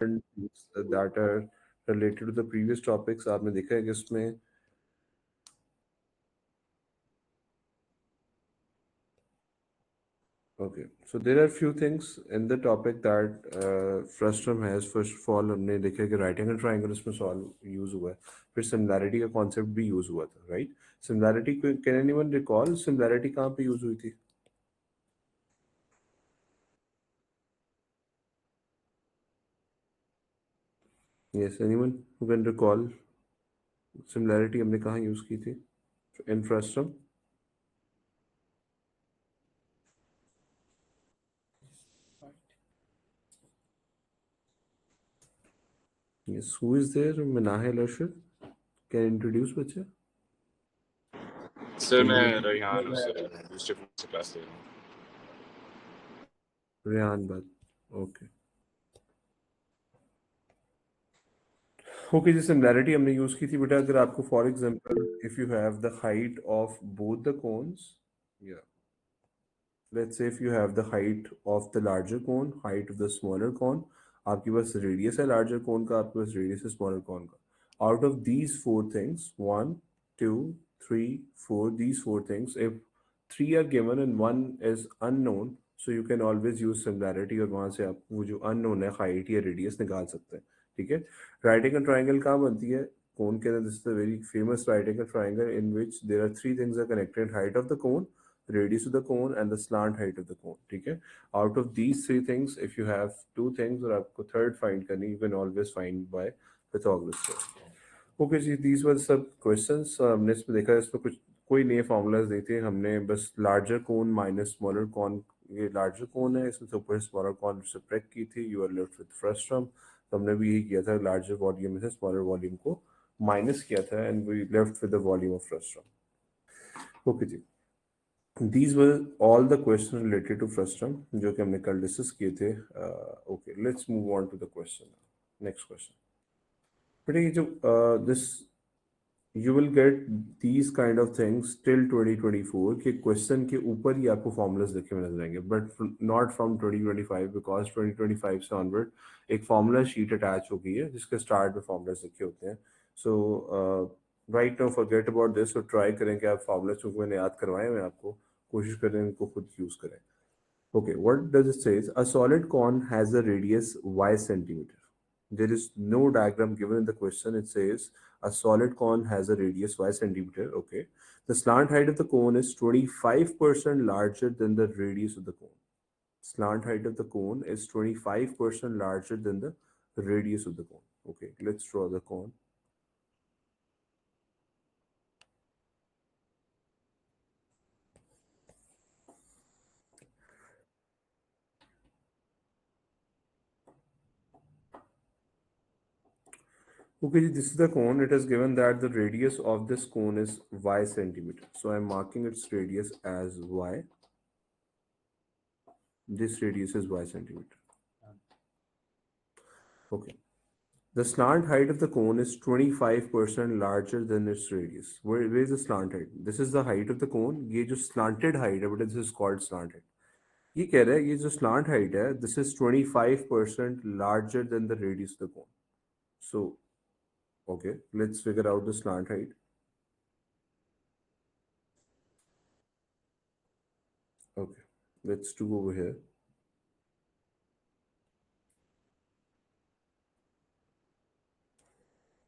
that are related to the previous topics. आपने देखा है कि इसमें okay, so there are few things in the topic that frustum has. First of all, हमने देखा कि राइटिंग एंड ट्राइंगल इसमें सॉल्व यूज हुआ है, फिर सिमिलैरिटी का कॉन्सेप्ट भी यूज हुआ था, right? Similarity, can anyone recall similarity कहाँ पे यूज हुई थी? Yes, anyone who can recall similarity हमने कहाँ यूज की थी in frustum? Yes, who is there? Minahil Arshad can introduce बच्चे? सर मैं एनीवन? रेहान हूँ सर, दूसरे फोन से क्लास ले रहा हूँ। रेहान बात, ओके ओके। जी सिमिलैरिटी हमने यूज की थी बेटा। अगर आपको for example if you have the height of both the cones, या let's say if you have the height of the larger cone, height of the smaller cone, आपके पास रेडियस है लार्जर कोन का, आपके पास रेडियस है स्मॉलर कोन का। Out of these four things, one, two, three, four, these four things, if three are given and one is unknown, so you can always use similarity, और वहां से आप वो जो अननोन है हाइट या रेडियस निकाल सकते हैं। ठीक है। राइटिंग अ ट्राइंगल कहाँ बनती है? कोन के अंदर। This is the very famous writing a triangle in which there are three things are connected: height of the cone, radius of the cone, and the slant height of the cone. ठीक है। Out of these three things, if you have two things और आपको third find करनी, you can always find by Pythagoras theorem. Okay ji, these were सब questions। हमने इसमें देखा, इसमें कुछ कोई नए formulas नहीं थे। हमने बस larger cone minus smaller cone, ये larger cone है, इसमें से ऊपर smaller cone subtract की थी, you are left with frustum। तो हमने भी यही किया था, larger volume में से smaller volume को minus किया था, and we left with the volume of frustum। Okay जी, these were all the questions related to frustum जो कि हमने कल डिस्कस किए थे। Okay, let's move on to the question. Next question बेटा, ये जो this you will get these kind of things till 2024 के क्वेश्चन के ऊपर ही आपको फॉर्मूलाज लिखे हुए नजर आएंगे, बट नॉट फ्रॉम 2025, बिकॉज 2025 से ऑनवर्ड एक फॉर्मूला शीट अटैच हो गई है जिसके स्टार्ट में फॉर्मूलाज लिखे होते हैं। So right now forget about this और ट्राई करें कि आप फॉर्मूला चूंकि मैंने याद करवाए हैं आपको, कोशिश करें इनको खुद यूज करें। Okay, what does it say? A solid cone has a radius y centimeter. There is no diagram given in the question. It says a solid cone has a radius y centimeter. Okay. The slant height of the cone is 25% larger than the radius of the cone. Slant height of the cone is 25% larger than the radius of the cone. Okay, let's draw the cone. Okay, this is the cone. It is given that the radius of this cone is y centimeter. So I'm marking its radius as y. This radius is y centimeter. Okay. The slant height of the cone is 25% larger than its radius. Where is the slant height? This is the height of the cone. ये जो slanted height है, but this is called slant height. ये कह रहा है ये जो slant height है, this is 25% larger than the radius of the cone. So, okay, let's figure out the slant height. Okay, let's do over here.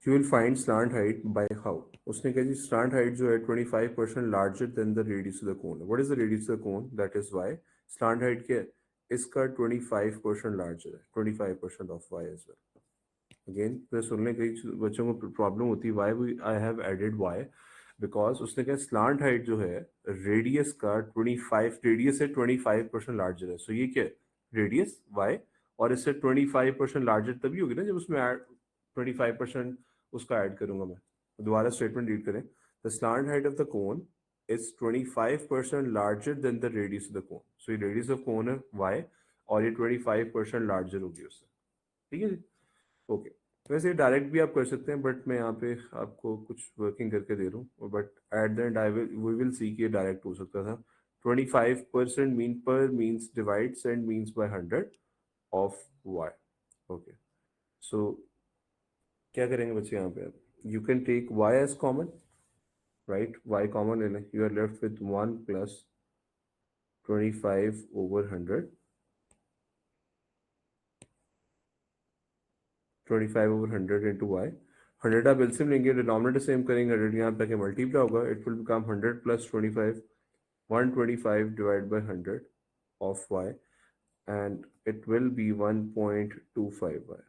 You will find slant height by how? उसने कहा जी slant height जो है 25% larger than the radius of the cone. What is the radius of the cone? That is y. Slant height क्या है? इसका 25% larger है, 25% of y as well. Again, फिर सुनने कई बच्चों को प्रॉब्लम होती है, why I have added y? Because उसने कहा slant height जो है radius का 25, radius से 25% larger है. So ये क्या है? Radius y, और इससे 25% larger तभी होगी ना जब उसमें 25% उसका ऐड करूंगा मैं। दोबारा स्टेटमेंट रीड करें। The slant height of the cone is 25% larger than the radius of the cone. So ये रेडियस ऑफ कोन है y, और ये 25% लार्जर होगी उससे। ठीक है जी, ओके। वैसे डायरेक्ट भी आप कर सकते हैं, बट मैं यहाँ पे आपको कुछ वर्किंग करके दे रहा हूँ, but at the end I will we will see कि डायरेक्ट हो सकता था। 25% मीन पर means divides and means by 100 of y। Okay, so क्या करेंगे बच्चे यहाँ पे? You can take y as common, right? y common ले लें, you are left with 1 plus 25 over 100, 25 over 100 into y। 100 आप एलसीएम लेंगे, डिनोमिनेटर सेम करेंगे, 100 यहाँ पे मल्टीप्लाई होगा, it will become 100 plus 25, 125 divided by 100 of y, and it will be 1.25y.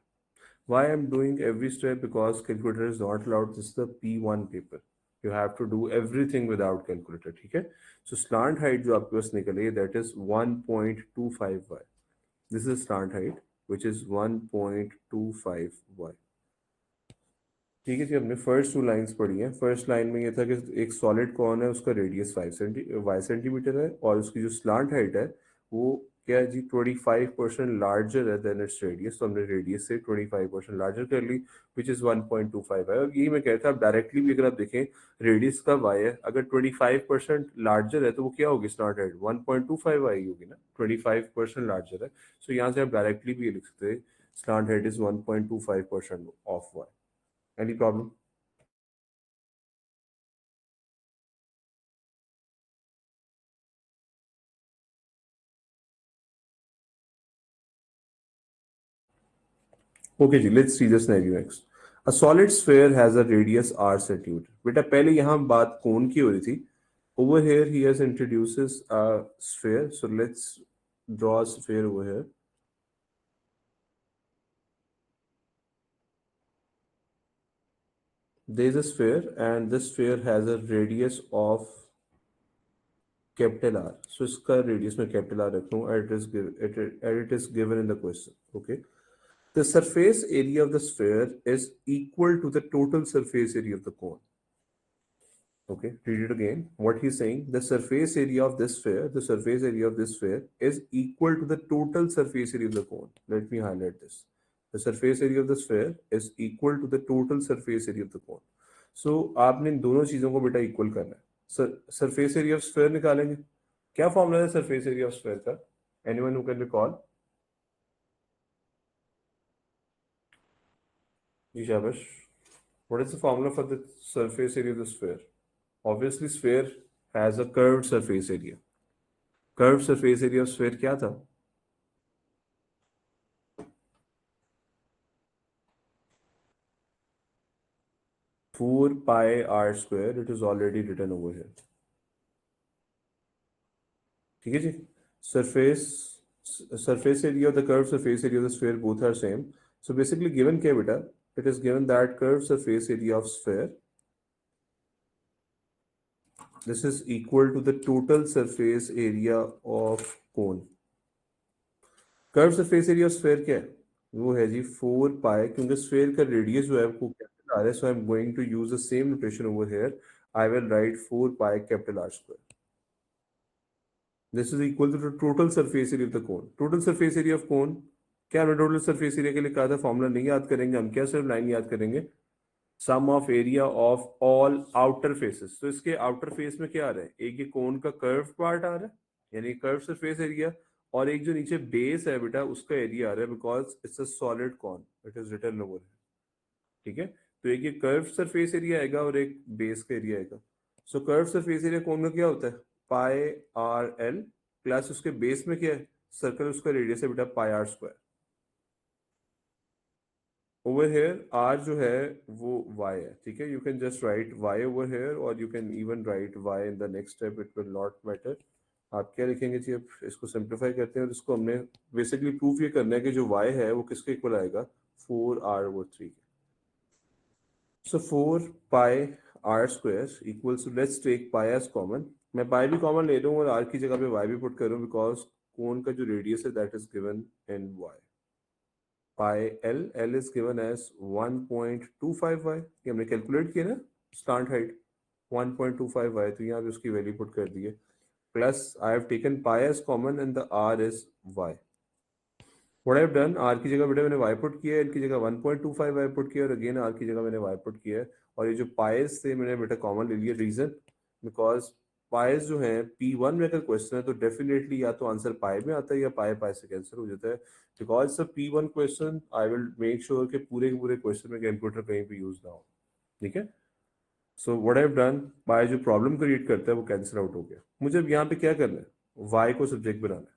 Why I'm doing every step? Because calculator is not allowed. This is the P1 paper. You have to do everything without calculator. ठीक है? So slant height जो आपके पास निकले, that is 1.25y. This is slant height, which is 1.25y. ठीक है जी, हमने first 2 lines पढ़ी हैं। फर्स्ट लाइन में ये था कि एक सॉलिड कॉन है, उसका रेडियस 5 सेंटीमीटर है, और उसकी जो स्लांट हाइट है वो क्या है जी, 25% लार्जर है देन इट्स रेडियस। तो हमने रेडियस से 25% लार्जर कर ली, विच इज 1.25 है। और यही मैं कहता हूँ, डायरेक्टली भी अगर आप देखें रेडियस का y है, अगर 25% लार्जर है तो वो क्या होगी स्लांट हाइट? 1.25 आई होगी ना, 25% लार्जर है। सो यहाँ से आप डायरेक्टली भी लिख सकते हैं slant height is 1.25% of y। Any problem? Okay जी, let's see the scenario next. A solid sphere has a radius r centimeter. बेटा पहले यहाँ बात कोण की हो रही थी. Over here he has introduces a sphere. So let's draw a sphere over here. There is a sphere and this sphere has a radius of capital R. So इसका radius में capital R रखता हूँ, and it is given in the question. Okay. The surface area of the sphere is equal to the total surface area of the cone. Okay, read it again. What he's saying, the surface area of this sphere, the surface area of this sphere is equal to the total surface area of the cone. Let me highlight this. The surface area of the sphere is equal to the total surface area of the cone. So आपने इन दोनों चीजों को बेटा equal करना है। Surface area of sphere निकालेंगे। क्या formula है सरफेस एरिया ऑफ स्फीयर का? Anyone who can recall? जी शाबाश। What is the formula for the surface area of the sphere? Obviously, sphere has a curved surface area. Curved surface area of sphere क्या था? Four pi r square. It is already written over here. ठीक है जी? Surface area of the curved surface area of the sphere both are same. So basically, given क्या बेटा? It is given that curved surface area of sphere. This is equal to the total surface area of cone. Curve surface area of sphere क्या है? वो है जी 4 पाई, क्योंकि sphere का radius जो है वो कैपिटल आर है, so I am going to use the same notation over here. I will write 4 pi capital R square. This is equal to the total surface area of the cone. Total surface area of cone क्या हमने total surface area के लिए कहा था? Formula नहीं याद करेंगे हम, क्या सिर्फ लाइन याद करेंगे? Sum of area of all outer faces. तो इसके आउटर फेस में क्या आ रहा है? एक ये कोन का कर्व पार्ट आ रहा है, यानी कर्व सरफेस एरिया, और एक जो नीचे बेस है बेटा उसका एरिया आ रहा है, because it's a solid cone, it is written over. ठीक है, तो एक ये कर्व सरफेस एरिया आएगा और एक बेस का एरिया आएगा. सो कर्व सरफेस एरिया कौन का क्या होता है? पाई आर एल प्लस उसके बेस में क्या है? सर्कल, उसका रेडियस है बेटा pi r square. Over here r जो है वो y है. ठीक है, you can just write y over here, और you can even write y in the next step, it will not matter. आप क्या लिखेंगे जी? अब इसको सिंप्लीफाई करते हैं, और इसको हमने बेसिकली प्रूफ ये करना है कि जो y है वो किसके इक्वल आएगा? 4r/3. So 4 pi r square equals to, let's take pi as common. मैं पाई भी कॉमन ले रहा हूँ और आर की जगह पे y भी पुट कर रहा हूँ, बिकॉज कोन का जो रेडियस है that is given in y. Pi L is given as 1.25y. ये हमने कैलकुलेट किया ना स्टार्ट हाइट 1.25y, तो यहाँ पे उसकी वैल्यू पुट कर दी है. Plus I have taken pi as common and the r is y. What I have done, r की जगह बेटा मैंने y पुट किया है, इनकी जगह 1.25y पुट किया, और अगेन r की जगह मैंने y पुट किया है, और ये जो पाइस थे मैंने बेटा कॉमन ले लिया. रीजन बिकॉज पाइस जो है P1 में अगर क्वेश्चन है तो डेफिनेटली या तो आंसर पाई में आता है या पाई पाई से कैंसिल हो जाता है। Because the P1 question I will make sure कि पूरे के पूरे क्वेश्चन में कैलकुलेटर कहीं पे यूज ना हो। ठीक है, so what I have done, pi जो प्रॉब्लम क्रिएट करता है वो कैंसिल आउट हो गया। मुझे अब यहाँ पे क्या करना है, वाई को सब्जेक्ट बनाना है,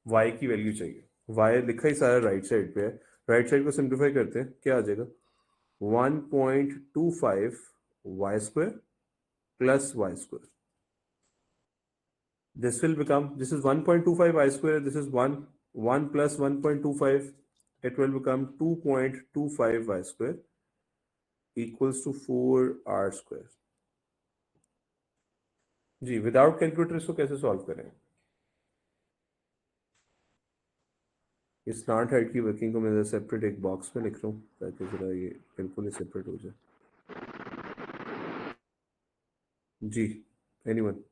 वाई की वैल्यू चाहिए। वाई लिखा ही सारा राइट साइड पे है, राइट साइड को सिंप्लीफाई करते हैं, क्या आ जाएगा 1.25 y square plus y square. This will become, this is 1.25 I square, this is 1 plus 1.25, it will become 2.25 I square equals to 4R square। जी, विदाउट कैलकुलेटर इसको कैसे सॉल्व करें? इस स्लैंट हाइट की वर्किंग को मैं सेपरेट एक box में लिख रहा हूँ ताकि जरा ये बिल्कुल ही सेपरेट हो जाए। जी, एनीवन?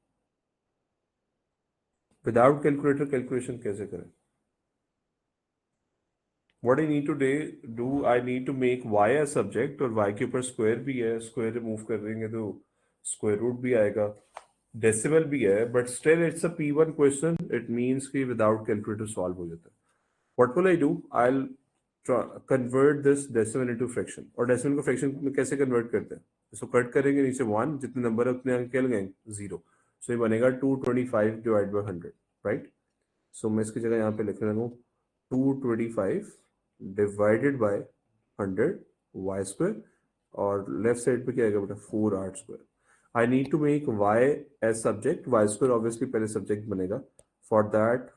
विदाउट कैलकुलेटर कैलकुलेशन कैसे करें? What I need to do, I need to make y a subject और y के ऊपर स्क्वायर भी है, स्क्वायर रिमूव कर देंगे तो स्क्वायर रूट भी आएगा, डेसिमल भी है, but still it's a P1 question, it means कि विदाउट कैलकुलेटर सॉल्व हो जाता है। What will I do, I will convert this decimal into fraction. और डेसिमल को फ्रैक्शन में कैसे कन्वर्ट करते हैं, इसको कट करेंगे, नीचे 1, जितने नंबर है उतने आगे क्या लगाएंगे 0, सो ये बनेगा 225 डिवाइड बाई 100, राइट। सो मैं इसकी जगह यहाँ पे लिख रहा हूँ 225 डिवाइडेड बाय 100 वाई स्क्वायर, और लेफ्ट साइड पे क्या आएगा बेटा 4R स्क्वायर। I need to make y as subject, y square obviously पहले सब्जेक्ट बनेगा। For that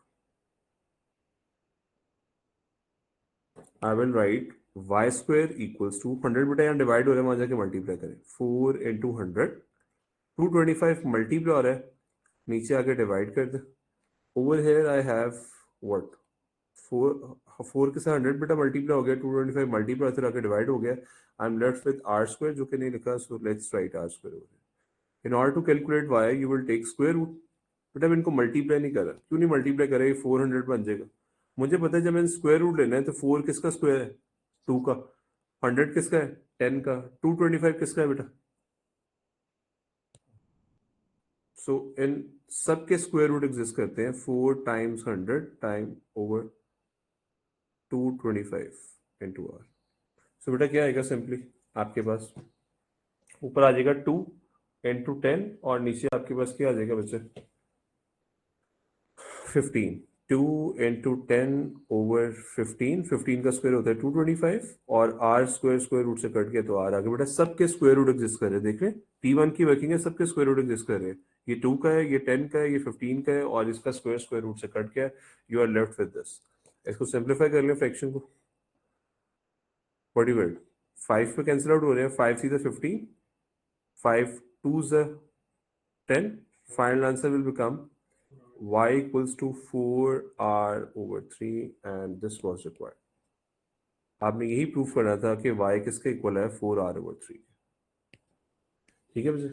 I will write y square equals to 100, बेटा यहाँ डिवाइड हो रहा है, वहां जाके मल्टीप्लाई करें, 4 इंटू 100, 225 मल्टीप्लाई हो रहा है, नीचे आके डिवाइड कर दे। Over here I have what, 4 के साथ 100 बेटा मल्टीप्लाई हो गया, 225 मल्टीप्लाई फिर आके डिवाइड हो गया, I am left with R square जो कि नहीं लिखा, so let's write R square over here. In order to calculate y you will take square root. बेटा मैं इनको मल्टीप्लाई नहीं कर रहा, क्यों नहीं मल्टीप्लाई कर रहा, ये 400 बन जाएगा। मुझे पता है जब मैंने स्क्वायर रूट लेना है तो 4 किसका स्क्वायर है, 2 का, 100 किसका है, 10 का, 225 किसका है बेटा। सो इन सबके स्क्वायर रूट एग्जिस्ट करते हैं, 4 times 100 time over 225 into R। सो बेटा क्या आएगा, सिंपली आपके पास ऊपर आ जाएगा 2 इंटू 10 और नीचे आपके पास क्या आ जाएगा बच्चे 15। 2 इंटू 10 ओवर 15, 15 का स्क्वायर होता है 225 और R स्क्वायर स्क्वायर रूट से कट गया तो R आगे। बेटा सबके स्क्वायर रूट एग्जिस्ट कर रहे हैं, देख रहे हैं P1 की वर्किंग है, सबके स्क्वायर रूट एग्जिस्ट कर रहे हैं, ये 2 का है, ये 10 का है, ये 15 का है और इसका स्क्वायर स्क्वायर रूट से कट गया, you are left with this. इसको सिंप्लीफाई कर लें फ्रैक्शन को, व्हाट यू विल, 5 पे कैंसिल आउट हो रहे हैं, 5 सीधा 15, 5 2 10, final answer will become y equals to 4R over 3 and this was required। आपने यही प्रूफ करना था कि y किसके इक्वल है 4R over 3। ठीक है बच्चे,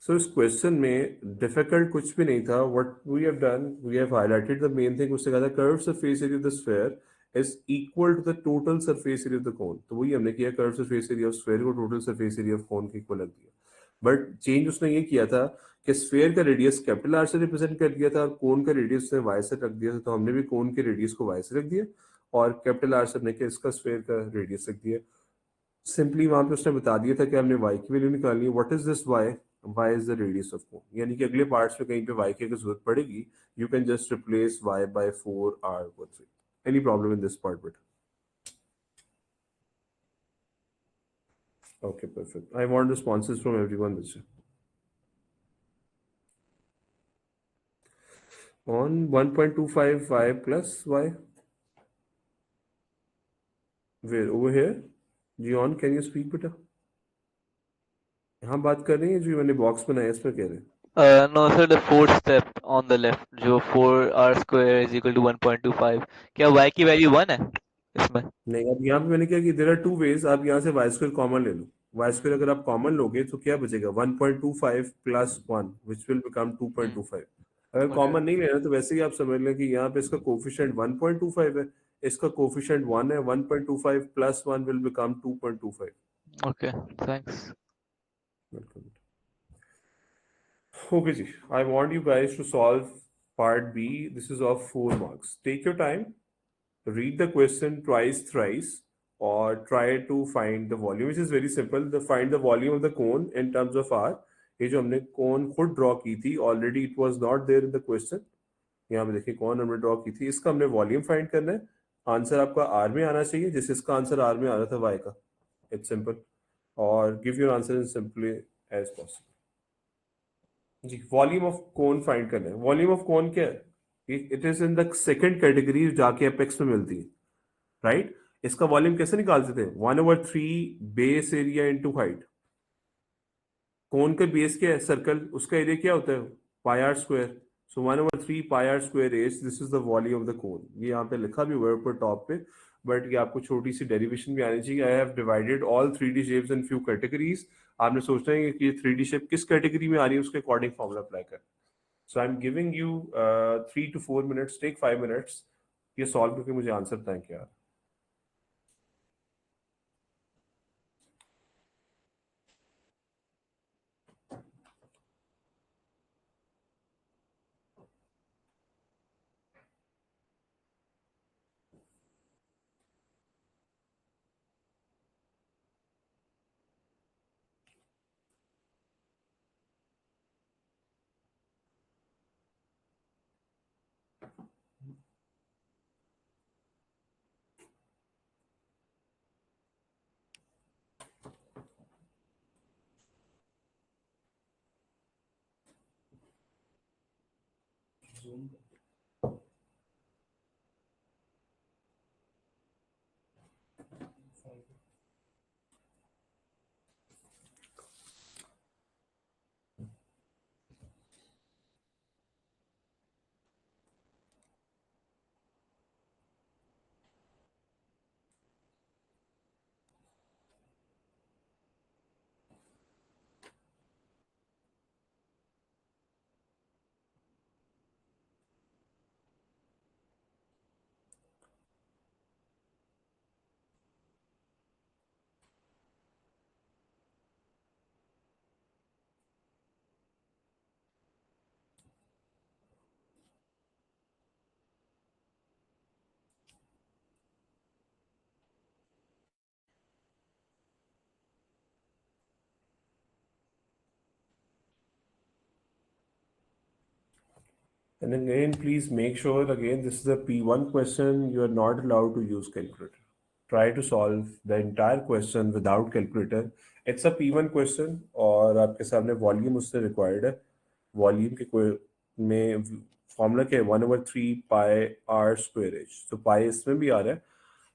सो इस क्वेश्चन में डिफिकल्ट कुछ भी नहीं था। What we have done, we have highlighted the main thing, उससे कहा था curve surface area of the sphere is equal to the total surface area of the cone, तो वही हमने किया, curve surface area of sphere को total surface area of cone के equal रख दिया। बट चेंज उसने ये किया था कि स्फीयर का रेडियस कैपिटल आर से रिप्रेजेंट कर दिया था और कोन का रेडियस उसने वाई से रख दिया था, तो हमने भी कोन के रेडियस को वाई से रख दिया और कैपिटल आर से हमने इसका स्फीयर का रेडियस रख दिया। सिंपली वहां पे उसने बता दिया था कि हमने वाई की वैल्यू निकालनी है, what is this y, y is the radius of cone, यानी कि अगले पार्ट्स में कहीं पे वाई की अगर जरूरत पड़ेगी you can just replace y by 4R over 3। Any problem in this part बेटा? Okay, perfect. I want responses from everyone, Vijay. On 1.25 y plus y. Where? Over here? Jion, can you speak बेटा? यहाँ बात कर रही है जो मैंने box बनाया इसमें कह रहे हैं। No, sir, the fourth step on the left, जो 4R square is equal to 1.25, क्या y की वैल्यू 1 है इसमें? नहीं, अब यहाँ पे मैंने क्या कि देयर आर टू वेज, आप यहाँ से वाई स्क्वायर कॉमन ले लो, वाई स्क्वायर अगर आप कॉमन लोगे तो क्या बचेगा 1.25 प्लस 1 विच विल बिकम 2.25। अगर Okay. कॉमन नहीं लेना तो वैसे ही आप समझ लें कि यहाँ पे इसका कोफिशिएंट 1.25 है, इसका कोफिशिएंट 1 है, 1.25 plus 1 will become 2.25। Okay, thanks. Welcome. Okay, ji. I want you guys to solve part B. This is of 4 marks. Take your time, read the question twice, thrice, or try to find the volume, which is very simple. The find the volume of the cone in terms of R. ये जो हमने cone खुद draw की थी, already it was not there in the question. यहाँ पे देखिए कौन हमने ड्रॉ की थी, इसका हमने वॉल्यूम फाइंड करना है. आंसर आपका आर में आना चाहिए, जैसे इसका आंसर आर में आ रहा था वाई का. It's simple. और give your answer in simply as possible. जी, वॉल्यूम ऑफ कोन फाइंड करना है. वॉल्यूम ऑफ कोन क्या है? It is in the second category, जाके अपेक्स में मिलती है, राइट? इसका वॉल्यूम कैसे निकालते थे? 1/3 बेस एरिया इंटू हाइट. कोन का बेस क्या है? सर्कल. उसका एरिया क्या होता है? Pi r square. So 1/3 pi r square as, this is the volume of the cone. ये यहाँ पे लिखा भी हुआ है ऊपर टॉप पे, बट ये आपको छोटी सी डेरिवेशन भी आनी चाहिए. I have divided all 3D shapes in few categories. आपने सोचना है कि ये 3D शेप किस कैटेगरी में आ रही है, उसके अकॉर्डिंग फॉर्मूला अप्लाई कर. So I am giving you 3 to 4 minutes, take 5 minutes. ये सॉल्व करके मुझे आंसर बताएं क्या. And again, please make sure, again, this is a P1 question. You are not allowed to use calculator. Try to solve the entire question without calculator. It's a P1 question और आपके सामने volume उससे required है. Volume के में formula क्या है? 1/3 pi r square H. तो पाई इसमें भी आ रहा है.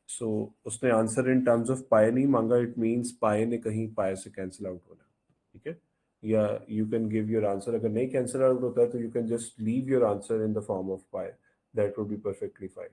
सो उसने आंसर इन टर्म्स ऑफ पाई नहीं मांगा. इट मीन्स पाई ने कहीं पाई से कैंसिल आउट होना. ठीक है. या you can give your answer. अगर नहीं कैंसिल आउट होता है तो you can just leave your answer in the form of pi. That would be perfectly fine.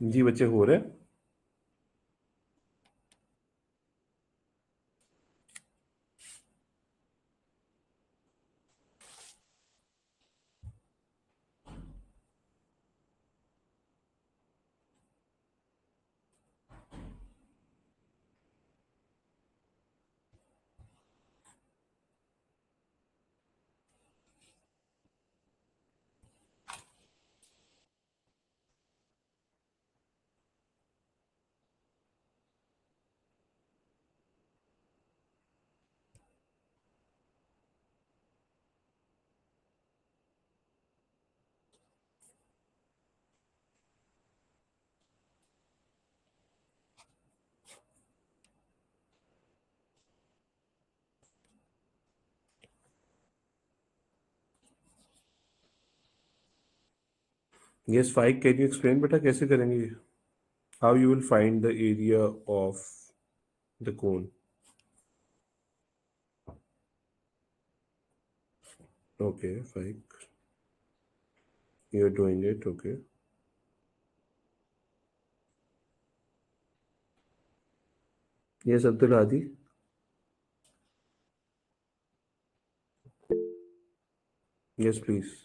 जी बच्चे हो रहे हैं. Yes, Faik, can you explain बेटा कैसे करेंगे ये? How you will find the area of the cone? Okay, Faik, you're doing it. Okay. Yes, Abdul Hadi. Yes, please.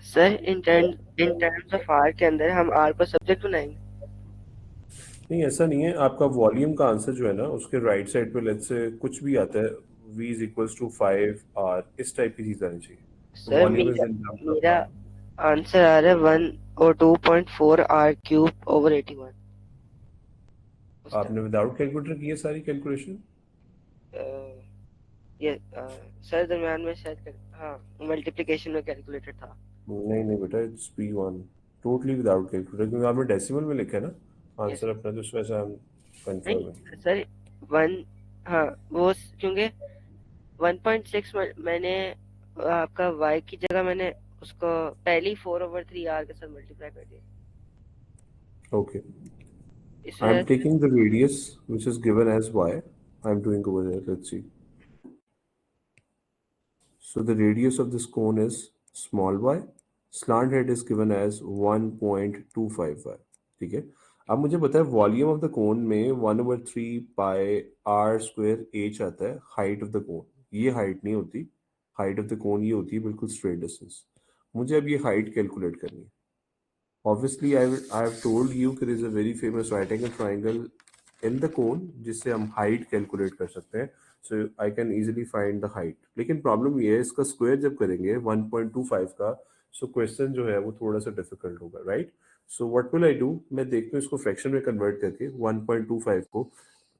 Sir in terms of r के अंदर हम आर को subject बनाएंगे. नहीं, ऐसा नहीं है. आपका वॉल्यूम का आंसर जो है ना, उसके राइट साइड पे लेट्स से कुछ भी आता है, v is equals to 5r, इस टाइप की चीज आनी चाहिए. Sir volume is in terms of मेरा r. आंसर आ रहा है 102.4 आर क्यूब ओवर 81. आपने विदाउट कैलकुलेटर की है सारी कैलकुलेशन? ये सर दरम्यान में शायद हाँ मल्टीप्लिकेशन में कैलकुलेटर था. नहीं बेटा, it's p1 totally without calculator, क्योंकि आपने डेसिमल में लिखा है ना Yes. आंसर अपना, तो इस वजह से हम कंफर्म है. नहीं सर 1 हाँ वो क्योंकि 1.6 मैंने आपका y की जगह मैंने उसको पहली 4/3 आर के साथ मल्टीप्लाई कर दिया. Okay. इस I'm वजह से taking the radius which is given as y. I'm doing over here. Let's see. So the radius of this cone is small y. Slant head is given as 1.25y. ठीक है. अब मुझे पता है volume of the कोन में 1/3 पाई r square h आता है height of the cone. ये हाइट नहीं होती. हाइट ऑफ द कोन ये होती है बिल्कुल स्ट्रेट डिस्टेंस. मुझे अब ये हाइट कैलकुलेट करनी है. Obviously, I have told you there is a very famous right angle triangle in the cone जिससे हम height calculate कर सकते हैं. So I can easily find the height. लेकिन problem ये है, इसका square जब करेंगे 1.25 का, so question जो है वो थोड़ा सा difficult होगा, right? So what will I do? मैं देखता हूँ इसको fraction में convert करके 1.25 को.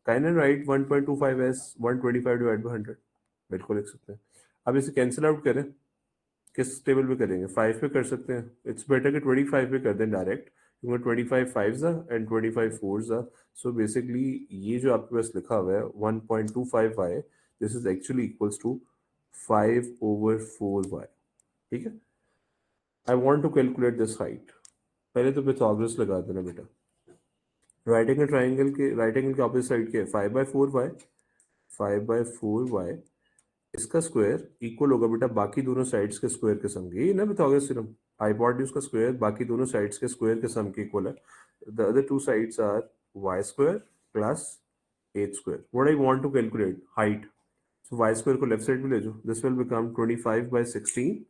Can I write 1.25 as 125 divided by 100? बिल्कुल लिख सकते हैं. अब इसे cancel out करें. किस टेबल पे करेंगे? 5 पे कर सकते हैं. इट्स बेटर कि 25 पे कर दें डायरेक्ट, क्योंकि 25 5s and 25 4s. So basically ये जो आपके पास लिखा हुआ है 1.25y, this is actually equals to 5/4y. ठीक है. I want to calculate this height. पहले तो पिथागोरस लगा देना बेटा. राइट एंगल ट्राइंगल के राइट एंगल के ऑपोजिट साइड के 5/4y. 5/4y इसका स्क्वायर इक्वल होगा बेटा बाकी दोनों साइड्स के स्क्वायर के सम के. ये ना पिथागोरस थ्योरम, हाइपोटेन्यूज का स्क्वायर बाकी दोनों साइड्स के स्क्वायर के सम के इक्वल है. The other two sides are y square plus h square. What I want to calculate height. So y square को लेफ्ट साइड में ले जाओ. This will become 25/16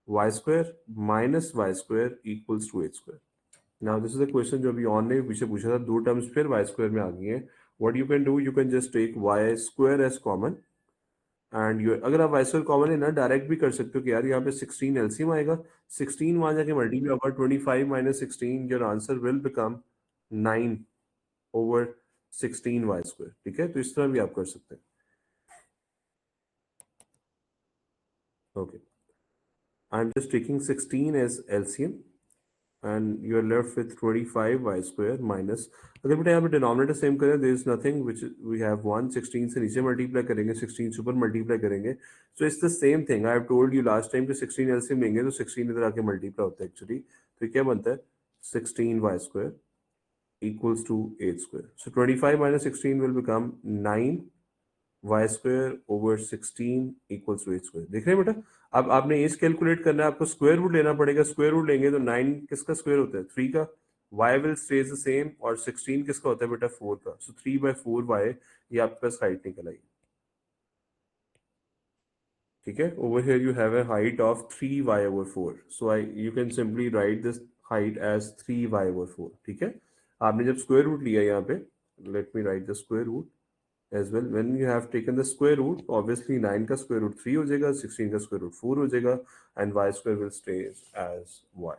y square minus y square equals to h square. Now this is the question जो अभी on ने पीछे पूछा था. दो टर्म्स फिर y स्क्वायर में आ गई है. What you can do, you can just take y square as common. And you अगर आप वाई स्क्वायर कॉमन है ना, डायरेक्ट भी कर सकते हो कि यार यहाँ पे 16 एलसीएम आएगा, 16 वहां जाके मल्टीप्लाई होगा, 25 minus 16, your answer will become 9/16 y square. ठीक है, तो इस तरह भी आप कर सकते हैं. Okay, I am just taking 16 as LCM and you are left with 25y square minus. अगर बेटा यहाँ पे डिनोमिनेटर सेम करें, there is nothing which we have 1. 16 से नीचे मल्टीप्लाई करेंगे, 16 से ऊपर मल्टीप्लाई करेंगे. So it's the same thing. I have told you last time कि 16 LCM लेंगे तो 16 इधर आके मल्टीप्लाई होता है एक्चुअली. तो क्या बनता है 16y square equals to 8 square. So 25 minus 16 will become 9y square over 16 equals to 8 square. देख रहे हैं बेटा. अब आपने एज कैलकुलेट करना है, आपको स्क्वायर रूट लेना पड़ेगा. स्क्वायर रूट लेंगे तो 9 किसका स्क्वायर होता है? 3 का. y will stay the same. और 16 किसका होता है बेटा? 4 का. सो 3/4y ये आपके पास हाइट निकल आई. ठीक है, over here you have a height of 3y/4. So you can simply write this height as 3y/4. ठीक है, आपने जब स्क्वायर रूट लिया यहाँ पे, let me write the square root as well. When you have taken the square root, obviously 9 का square root 3 हो जाएगा, 16 का square root 4 हो जाएगा, and y square will stay as y.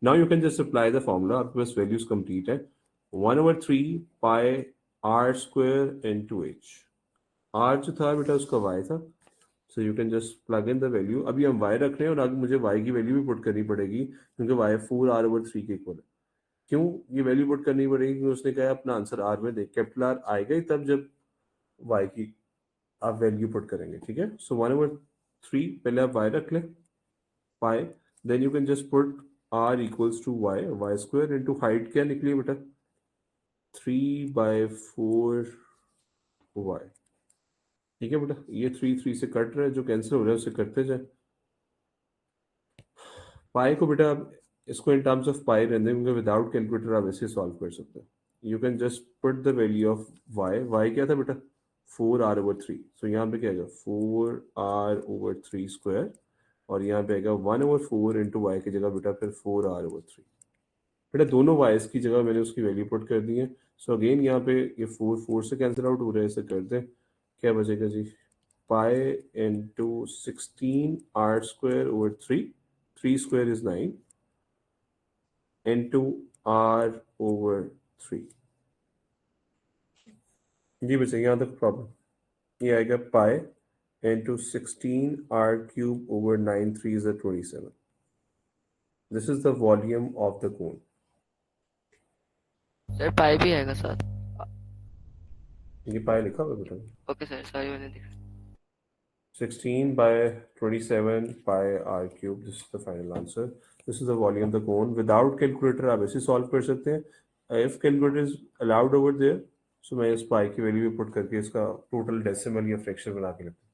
Now you can just apply the formula. आपके पास values complete है. 1/3 pi r square into h. r जो था बेटा उसका y था. So you can just plug in the value. अभी हम y रख रहे हैं और आगे मुझे y की वैल्यू भी पुट करनी पड़ेगी, क्योंकि y 4r/3 के इक्वल है. क्यों ये वैल्यू पुट करनी पड़ेगी? क्योंकि उसने कहा अपना आंसर r में देख. कैपिटल R आएगा ही तब जब y की आप वैल्यू पुट करेंगे. ठीक है, सो 1/3 पहले आप y रख लें, pi, then you can just put r equals to y square into height क्या निकली बेटा 3/4 y। ठीक है बेटा, ये 3 से कट रहा है, जो कैंसिल हो रहा है उसे करते जाए। पाई को बेटा आप इसको इन टर्म्स ऑफ पाई रहने देंगे, विदाउट कैलकुलेटर आप ऐसे सॉल्व कर सकते हैं। You can just put the value of y क्या था बेटा 4r/3। सो यहाँ पे क्या आएगा 4r/3 स्क्वायर, और यहाँ पे आएगा 1/4 इंटू वाई की जगह बेटा फिर 4r/3। बेटा दोनों वाइज की जगह मैंने उसकी वैल्यू पुट कर दी है। सो अगेन यहाँ पे ये 4 से कैंसिल आउट हो रहा है, इसे कर दें, क्या बचेगा जी pi into 16r²/3, 3 square is 9 into r/3। जी बच्चे यहाँ तक प्रॉब्लम, ये आएगा pi into 16r³/9, 3 is 27। This is the volume of the cone. Sir pi भी आएगा साथ। ये पाई लिखा हुआ है बेटा, ओके सर, सॉरी मैंने देखा। 16/27 pi r³। This is the final answer. This is the volume of the cone. Without calculator आप ऐसे solve कर सकते हैं। If calculator is allowed over there, so मैं इस pi की वैल्यू भी पुट करके इसका टोटल डेसिमल या फ्रैक्शन बना के लेता हूँ।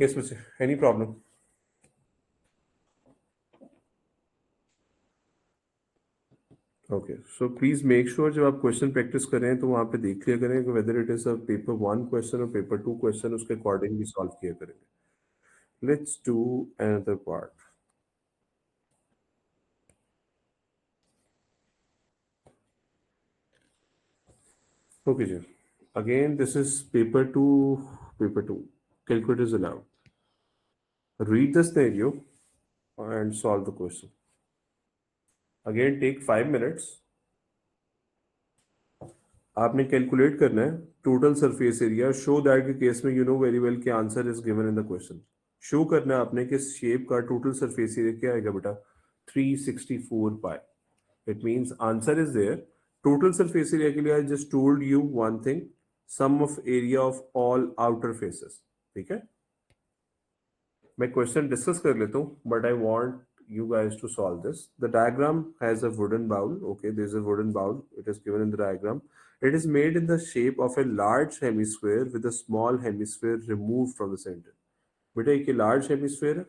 Yes बच्चे, any problem? Okay, so please make sure जब आप क्वेश्चन प्रैक्टिस करें तो वहाँ पे देख लिया करें कि whether it is a paper 1 question or paper 2 question, उसके अकॉर्डिंगली सॉल्व किया करेंगे। Let's do another part. Okay, जी. Again, this is paper 2, paper 2. Calculator is allowed. Read the scenario and solve the question. Again, take 5 minutes. आपने calculate करना है total surface area. Show that के case में you know very well कि answer is given in the question. Show करना है आपने कि शेप का टोटल सरफेस एरिया क्या आएगा बेटा 364 pi. It means answer is there. Total surface area के लिए I just told you one thing, sum of area of all outer faces. ठीक है, मैं क्वेश्चन डिस्कस कर लेता हूँ, but I want you guys to solve this. The diagram has a wooden bowl. Okay, there's a wooden bowl. It is given in the diagram. It is made in the shape of a large hemisphere with a small hemisphere removed from the center. बेटा एक large hemisphere है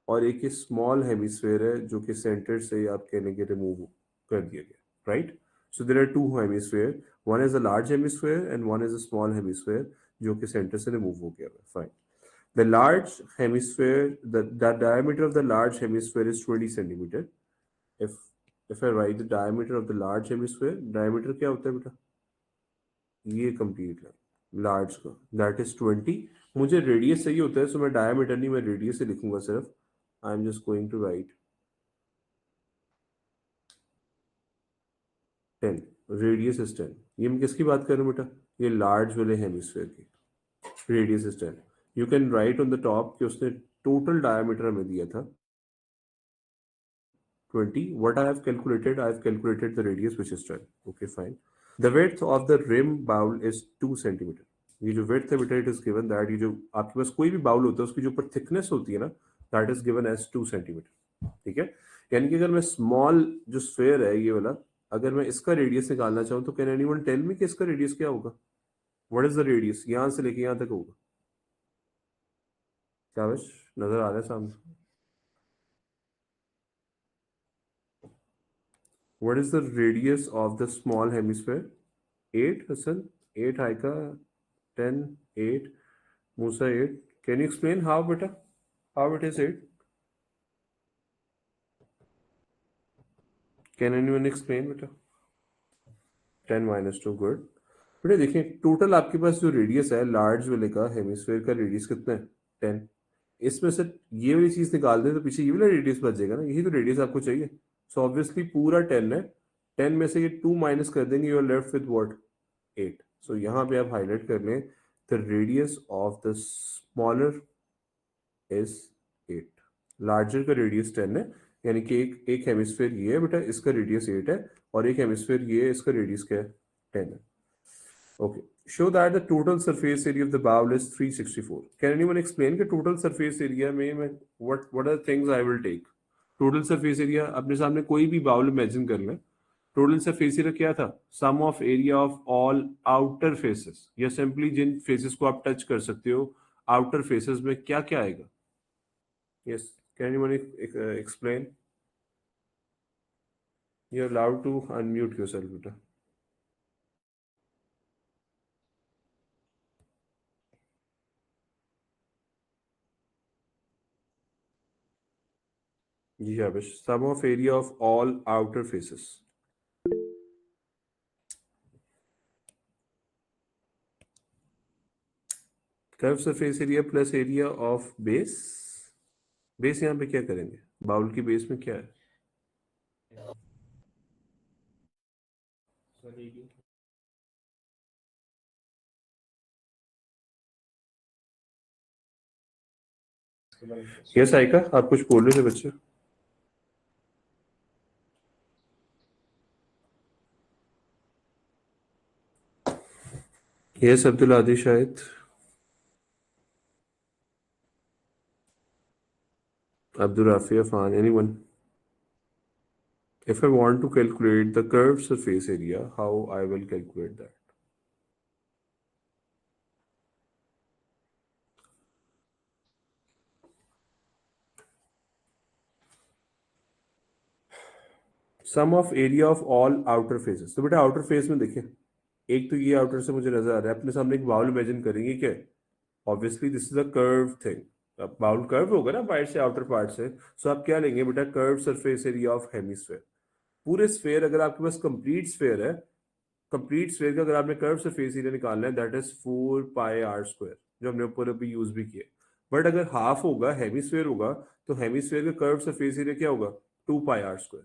और एक small hemisphere है जो कि center से आप कहने के remove कर दिया गया, right? So there are two hemisphere. One is a large hemisphere and one is a small hemisphere जो कि center से remove हो गया है. Fine. The large hemisphere, the diameter of the large hemisphere is 20 centimeter. If I write the diameter of the large hemisphere, diameter क्या होता है बेटा ये complete large का, that is 20। मुझे radius चाहिए होता है, so मैं diameter नहीं, मैं radius से लिखूंगा सिर्फ। I'm just going to write 10, radius is 10। ये मैं किसकी बात कर रहा हूँ बेटा, ये large वाले hemisphere की, radius is 10। You can write on the top कि उसने total diameter हमें दिया था 20. What I have calculated the radius which is 10. Okay, fine. The width of the rim bowl is 2 centimeter. ये जो width है बेटा, it is given that ये जो आपके पास कोई भी बाउल होता है उसकी जो ऊपर thickness होती है ना, that is given as 2 centimeter। ठीक है, यानी कि अगर मैं small जो sphere है ये वाला, अगर मैं इसका radius निकालना चाहूँ तो can anyone tell me कि इसका radius क्या होगा? What is the radius? यहाँ से लेके यहाँ तक होगा क्या बस नजर आ रहा है सामने? What is the radius of the small hemisphere? 8, Hassan. 8, Haika. 10, 8. Musa, 8. Can you explain how, beta? How it is 8? Can anyone explain, beta? 10 minus 2, good. बेटा देखिए टोटल आपके पास जो रेडियस है लार्ज वाले का हेमिस्फेयर का रेडियस कितना है 10। इसमें से ये वाली चीज निकाल दें तो पीछे ये वाला रेडियस बच जाएगा ना, यही तो रेडियस आपको चाहिए। सो ऑब्वियसली पूरा 10 है, 10 में से ये 2 माइनस कर देंगे, you are left with what 8। So यहाँ पे आप हाईलाइट कर लें the radius of the smaller is 8, larger का रेडियस 10 है, यानी कि एक हेमिस्फेयर ये है बेटा, इसका रेडियस 8 है, और एक हेमिस्फेयर ये है, इसका रेडियस क्या है 10 है। Okay. Show that the total surface area of the bowl is 364. Can anyone explain the total surface area में what are the things I will take? Total surface area अपने सामने कोई भी बाउल इमेजिन कर लें, टोटल सरफेस एरिया क्या था? Sum of area of all outer faces, या सिंपली जिन फेसेस को आप टच कर सकते हो आउटर फेसेस में क्या क्या आएगा? Yes, can anyone explain? You are allowed to unmute yourself बेटा. जी हाँ, बस sum of area of all outer faces. Curve surface area plus area of base. Base यहाँ पे क्या करेंगे? बाउल की बेस में क्या है? यस आयका, आप कुछ बोल रहे थे बच्चे? यस अब्दुल आदि शायद. Abdul Rafi Afan, anyone? If I want to calculate the curved surface area, how I will calculate that? Sum of area of all outer faces. तो बेटा आउटर फेस में देखिए, एक तो ये आउटर से मुझे नजर आ रहा है, अपने सामने एक बाउल इमेजिन करेंगे क्या? Obviously this is a curve thing. अब बाउल कर्व होगा ना बाहर से आउटर पार्ट से, सो आप क्या लेंगे बेटा? Curve surface area of hemisphere. पूरे स्फेयर अगर आपके पास कंप्लीट स्फेयर है, कंप्लीट स्फेयर का अगर आपने कर्व सरफेस एरिया निकालना है, दैट इज 4πr², जो हमने ऊपर अभी यूज भी किया. बट अगर हाफ होगा, हेमिस्फेयर होगा, तो हेमिस्फेयर का कर्व सरफेस एरिया क्या होगा? 2πr²,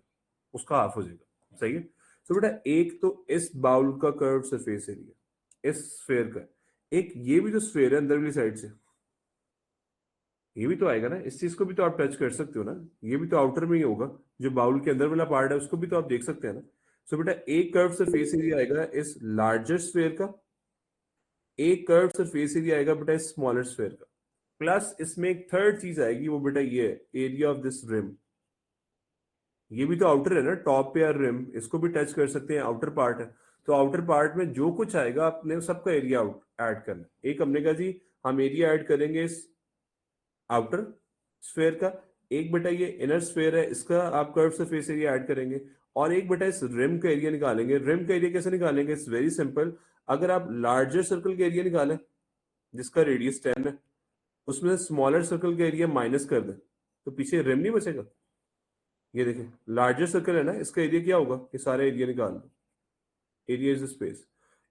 उसका हाफ हो जाएगा. सही है. तो बेटा एक तो इस बाउल का कर्व सरफेस एरिया इस स्फेयर का, एक ये भी जो स्फेयर है अंदर वाली साइड से, ये भी तो आएगा ना. इस चीज को भी तो आप टच कर सकते हो ना, ये भी तो आउटर में ही होगा. जो बाउल के अंदर वाला पार्ट है उसको भी तो आप देख सकते हैं ना. सो बेटा एक कर्व सरफेस एरिया आएगा इस लार्जर स्फेयर का, एक कर्व सरफेस एरिया आएगा बेटा इस स्मॉलर स्फेयर का, प्लस इसमें एक थर्ड चीज आएगी, वो बेटा ये है एरिया ऑफ दिस रिम. ये भी तो आउटर है ना, टॉप पे या रिम, इसको भी टच कर सकते हैं, आउटर पार्ट है. तो आउटर पार्ट में जो कुछ आएगा आपने सबका एरिया आउट ऐड करना है. एक हमने कहा जी हम एरिया ऐड करेंगे इस आउटर स्फेयर का, एक बेटा ये इनर स्फेयर है इसका आप कर्व सरफेस एरिया ऐड करेंगे, और एक बेटा इस रिम का एरिया निकालेंगे. रिम का एरिया कैसे निकालेंगे? It's very simple. अगर आप लार्जर सर्कल का एरिया निकालें जिसका रेडियस 10 है, उसमें स्मॉलर सर्कल का एरिया माइनस कर दें, तो पीछे रिम नहीं बचेगा. ये देखिए लार्जर सर्कल है ना, इसका एरिया क्या होगा? ये सारा एरिया निकाल दो. Area is space.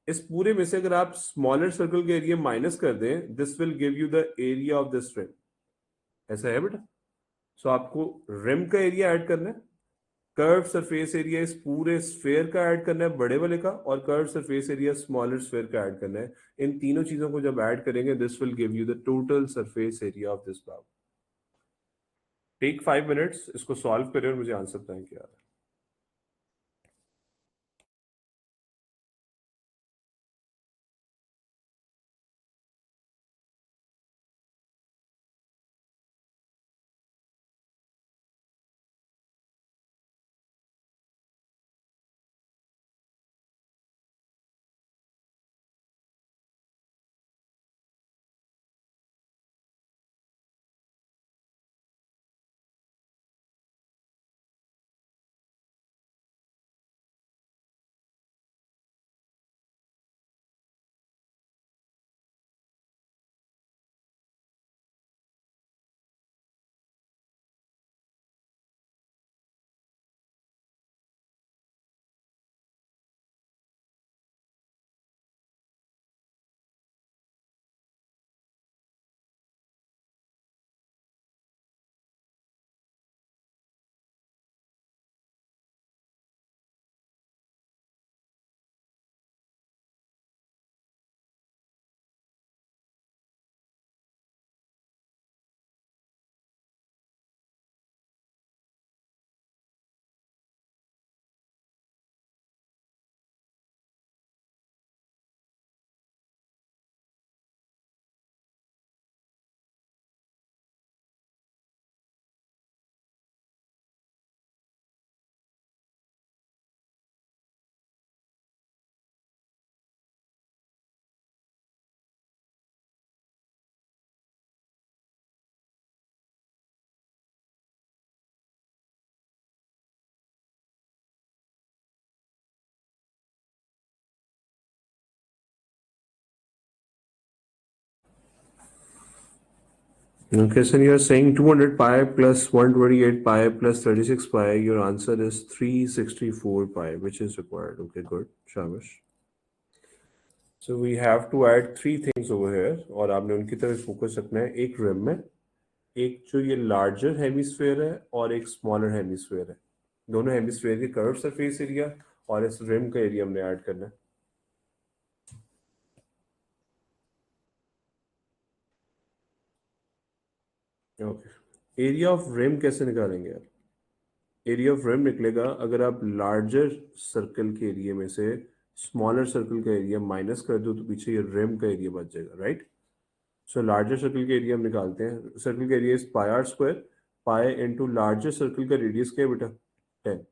इस पूरे में से अगर आप स्मॉलर सर्कल का एरिया माइनस कर दें, this will give you the area of this rim. ऐसा है बेटा. सो आपको रिम का एरिया ऐड करना है, कर्व सरफेस एरिया इस पूरे स्फेयर का ऐड करना है बड़े वाले का, और curve surface area smaller sphere का ऐड करना है. इन तीनों चीजों को जब ऐड करेंगे, this will give you the total surface area of this bowl. Take 5 minutes, इसको सॉल्व करें और मुझे आंसर बताएं क्या है. Okay, so you are saying 200 pi plus 128 pi plus 36 pi. Your answer is 364 pi, which is required. Okay, good. Shabash. So we have to add three things over here, और आपने उनकी तरफ फोकस रखना है. एक रिम में, एक जो ये लार्जर हेमिस्फेयर है और एक स्मॉलर हेमिस्फेयर है. दोनों हेमिस्फेयर के कर्व सरफेस एरिया और इस रिम का एरिया हमने ऐड करना है. ओके, एरिया ऑफ रिम कैसे निकालेंगे यार? एरिया ऑफ रिम निकलेगा अगर आप लार्जर सर्कल के एरिया में से स्मॉलर सर्कल का एरिया माइनस कर दो तो पीछे ये रिम का एरिया बच जाएगा, राइट? सो लार्जर सर्कल का एरिया हम निकालते हैं. सर्कल का area is pi r square. Pi into larger circle का रेडियस क्या है बेटा? 10.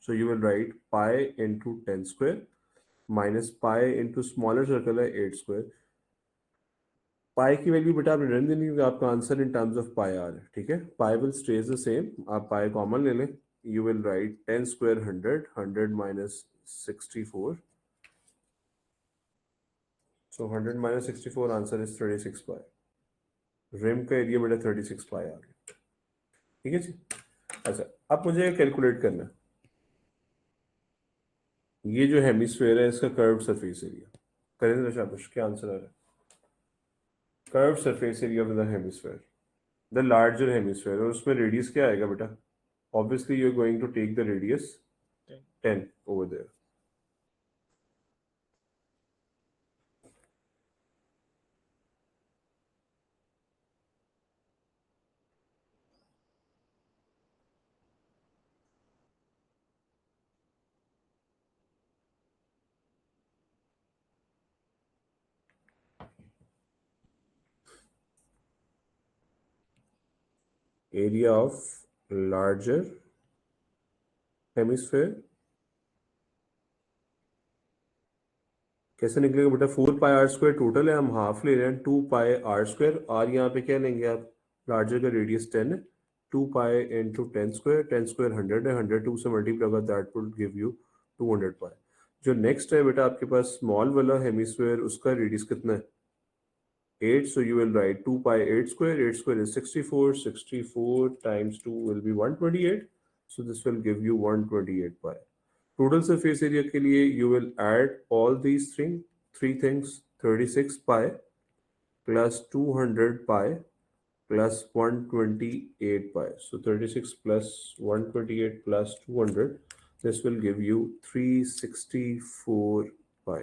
So you will write pi into 10 square minus pi into smaller circle है 8 स्क्वायर. पाई की वैल्यू बेटा आपने रन देनी होगी. आपका answer in terms of pi r है, ठीक है? Pi will stay the same. आप पाई कॉमन ले लें. You will write 10 square 100 minus 64. So 100 minus 64 answer is 36 pi. Rim का एरिया बेटा 36 पाई आ गया, ठीक है जी. अच्छा, अब मुझे कैलकुलेट करना है ये जो हेमिस्फेयर है इसका कर्व सरफेस एरिया. करें शाबाश, क्या आंसर आ रहा है? Curve surface area of the hemisphere, the larger hemisphere. और उसमें रेडियस क्या आएगा बेटा? Obviously you are going to take the radius 10 over there. Area of larger hemisphere कैसे निकलेगा बेटा? 4 पाई आर स्क्वायर टोटल है, हम हाफ ले रहे हैं 2 पाई आर स्क्वायर. आर यहाँ पे क्या लेंगे आप? लार्जर का रेडियस 10 है. 2 पाई इंटू 10 स्क्वायर. 10 स्क्वायर 100 है. 100 2 से मल्टीप्लाई होगा, दैट विल गिव यू 200 पाई. जो नेक्स्ट है बेटा आपके पास स्मॉल वाला हेमिस्फेयर, उसका रेडियस कितना है? 8. So you will write 2 pi 8 square. 8 square is 64. 64 times 2 will be 128. So this will give you 128 pi. Total surface area के लिए you will add all these three things. 36 pi plus 200 pi plus 128 pi. So 36 plus 128 plus 200. This will give you 364 pi.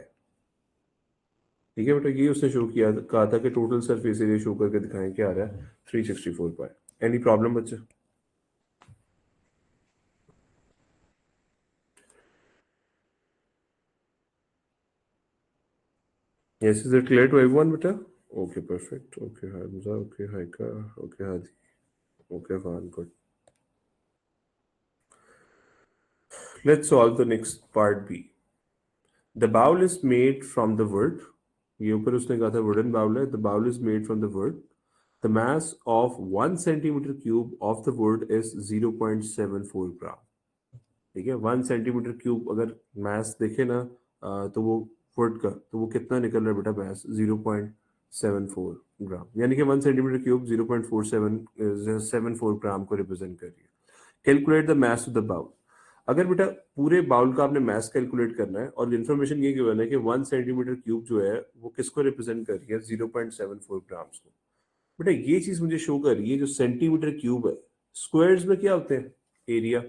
ठीक है बेटा, ये उसने show किया, कहा था कि टोटल सरफेस एरिया शो करके दिखाएं. क्या आ रहा है? 364 पाई. एनी प्रॉब्लम बच्चे? Yes, is it clear to everyone बेटा? Okay perfect. Okay Hamza, okay Haika, okay Hadi, okay फान, good. Let's solve the next part B. The bowl is made from the wood. ये ऊपर उसने कहा था वुडन बाउल है. The bowl is made from the wood. The mass of 1 centimeter cube of the wood is 0.74 ग्राम. ठीक है, 1 centimetre cube अगर मास देखे ना तो वो वुड का, तो वो कितना निकल रहा है बेटा मास? 0.74 ग्राम. यानी कि 1 सेंटीमीटर क्यूब 0.74 ग्राम को रिप्रेजेंट कर रही है. Calculate the mass of the bowl. अगर बेटा पूरे बाउल का आपने मास कैलकुलेट करना है और इन्फॉर्मेशन ये गिवन है कि 1 सेंटीमीटर क्यूब जो है वो किसको रिप्रेजेंट कर रही है? 0.74 ग्राम्स को. बेटा ये चीज मुझे शो कर रही है जो सेंटीमीटर क्यूब है. स्क्वायर्स में क्या होते हैं? एरिया.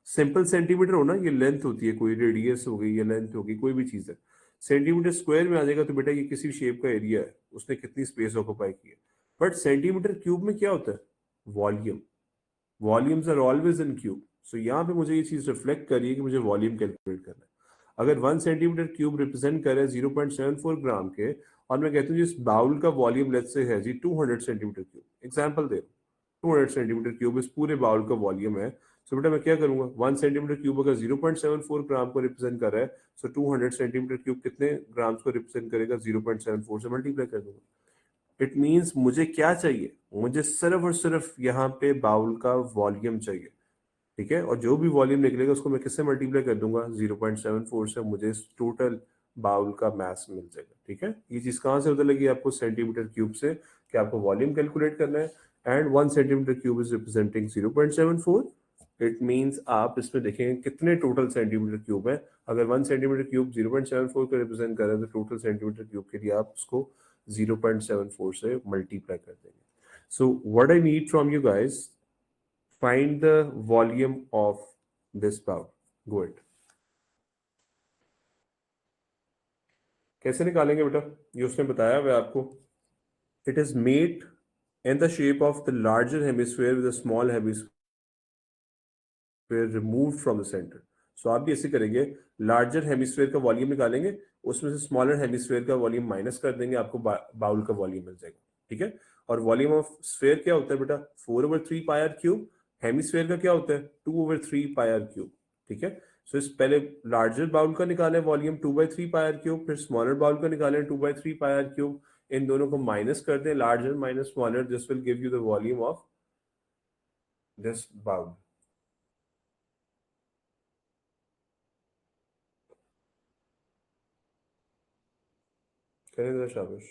सिंपल सेंटीमीटर हो ना, ये लेंथ होती है, कोई रेडियस हो गई या लेंथ होगी, कोई भी चीज है. सेंटीमीटर स्क्वायर में आ जाएगा तो बेटा ये किसी शेप का एरिया है, उसने कितनी स्पेस ऑक्यूपाई की है. बट सेंटीमीटर क्यूब में क्या होता है? Volume. Volumes are always in cube. So यहाँ पे मुझे ये चीज रिफ्लेक्ट कर रही है कि मुझे वॉल्यूम कैलकुलेट करना है. अगर 1 सेंटीमीटर क्यूब रिप्रेजेंट करे 0.74 ग्राम के, और मैं कहता हूँ जिस बाउल का वॉल्यूम लेट्स से है जी 200 सेंटीमीटर क्यूब, एग्जांपल दे, 200 सेंटीमीटर क्यूब इस पूरे बाउल का वॉल्यूम है. सो बेटा मैं क्या करूंगा? 1 सेंटीमीटर क्यूब अगर 0.74 ग्राम को रिप्रेजेंट कर रहा है, सो 200 सेंटीमीटर क्यूब कितने ग्राम्स को रिप्रेजेंट करेगा? 0.74 से मल्टीप्लाई कर दूंगा. इट मीन्स मुझे क्या चाहिए? मुझे सिर्फ और सिर्फ यहाँ पे बाउल का वॉल्यूम चाहिए. ठीक है, और जो भी वॉल्यूम निकलेगा उसको मैं किससे मल्टीप्लाई कर दूंगा? 0.74 से. मुझे टोटल बाउल का मास मिल जाएगा। ठीक है, ये चीज कहाँ से पता लगी आपको? सेंटीमीटर क्यूब से, कि आपको वॉल्यूम कैलकुलेट करना है and 1 centimetre cube is representing 0.74। It means आप इसमें देखेंगे कितने टोटल सेंटीमीटर क्यूब है। अगर 1 सेंटीमीटर क्यूब 0.74 को रिप्रेजेंट कर रहे हैं तो टोटल सेंटीमीटर क्यूब के लिए आप उसको 0.74 से मल्टीप्लाई कर देंगे। So what I need from you guys, find the volume of this bowl. Go it. कैसे निकालेंगे बेटा? ये उसने बताया हुआ है आपको। It is made in the shape of the larger hemisphere with a small hemisphere removed from the center. So आप भी ऐसे करेंगे, लार्जर हेमिस्फेयर का वॉल्यूम निकालेंगे, उसमें से स्मॉलर हेमिस्फेयर का वॉल्यूम माइनस कर देंगे, आपको बाउल का वॉल्यूम मिल जाएगा। ठीक है, और वॉल्यूम ऑफ स्फेयर क्या होता है बेटा? 4/3 पाई आर क्यूब। हेमिस्फेयर का क्या होता है? 2/3 पाई आर क्यूब। ठीक है, सो इस पहले लार्जर बाउल का निकालें वॉल्यूम 2/3 पाई आर क्यूब, फिर स्मॉलर बाउल का निकालें 2/3 पाई आर क्यूब। इन दोनों को माइनस कर दें, larger minus smaller, this will give you the volume of this bowl. करें शाबाश।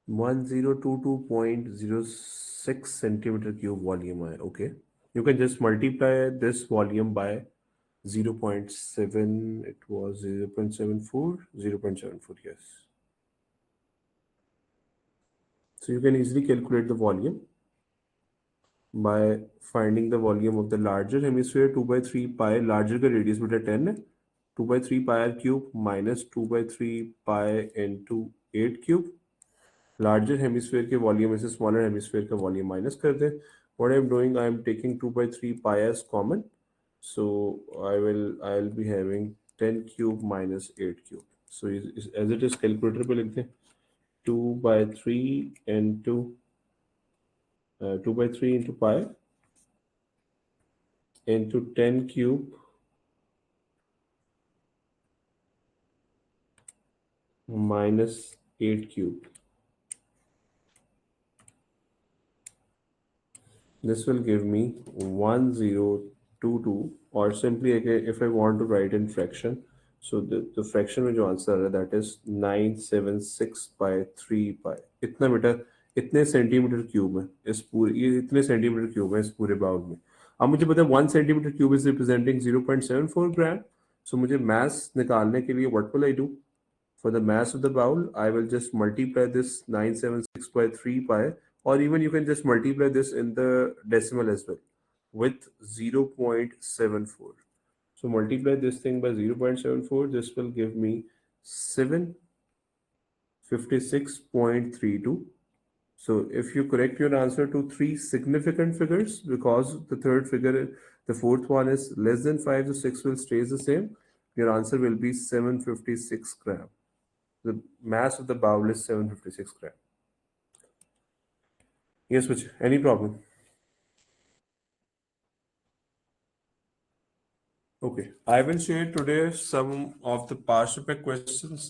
वन 1022.06 सेंटीमीटर क्यूब वॉल्यूम है। Okay, you can just multiply this volume by 0.7, it was 0.74, yes. So you can easily calculate the volume by finding the volume of the larger hemisphere 2/3 pi, larger का radius बेटा 10 है, 2/3 pi r cube minus 2/3 pi into 8 cube। larger hemisphere के volume में से smaller hemisphere का volume minus कर दें। what I am doing, I am taking 2/3 pi as common, so I'll be having 10 cube minus 8 cube। so as it is calculator पे लिखते हैं 2/3 into 2/3 into pi into 10 cube minus 8 cube। This will give me 1022, or simply if I want to write in fraction, so the fraction में जो answer है that is 976/3 pi। इतना बेटा, इतने centimetre cube है इस पूरे, ये इतने सेंटीमीटर क्यूब है इस पूरे बाउल में। अब मुझे पता है 1 सेंटीमीटर क्यूब इज रिप्रेजेंटिंग 0.74 ग्राम। सो मुझे मास निकालने के लिए what will I do? For the mass of the bowl, I will just multiply this 976/3 pi, or even you can just multiply this in the decimal as well with 0.74. So multiply this thing by 0.74. This will give me 756.32. So if you correct your answer to 3 significant figures, because the third figure, the fourth one is less than 5, the 6 will stays the same. Your answer will be 756 gram. The mass of the bowl is 756 gram. Yes, which any problem? Okay, I will share today some of the past paper questions